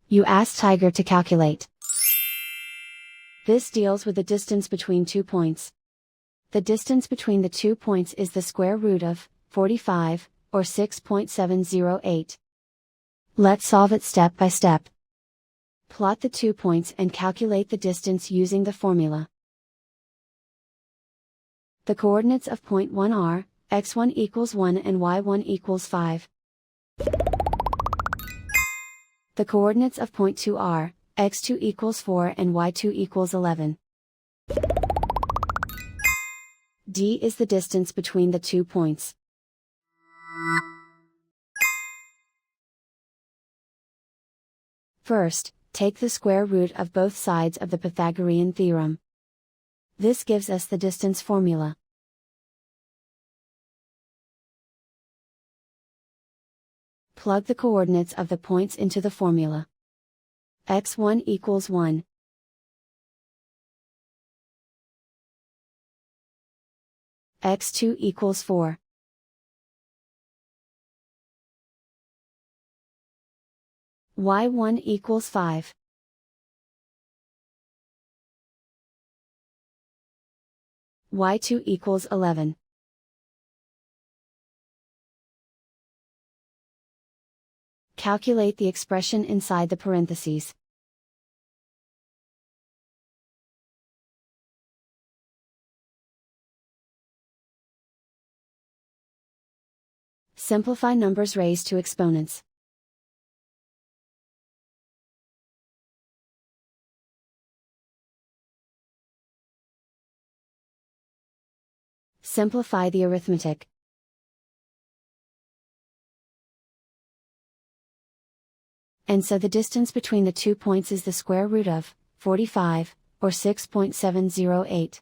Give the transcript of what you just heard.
You ask Tiger to calculate. This deals with the distance between 2 points. The distance between the 2 points is the square root of 45, or 6.708. Let's solve it step by step. Plot the 2 points and calculate the distance using the formula. The coordinates of point 1 are, x1 equals 1 and y1 equals 5. The coordinates of point 2 are, x2 equals 4 and y2 equals 11. D is the distance between the 2 points. First, take the square root of both sides of the Pythagorean theorem. This gives us the distance formula. Plug the coordinates of the points into the formula. x1 equals 1. x2 equals 4. y1 equals 5. y2 equals 11. Calculate the expression inside the parentheses. Simplify numbers raised to exponents. Simplify the arithmetic. And so the distance between the 2 points is the square root of 45, or 6.708.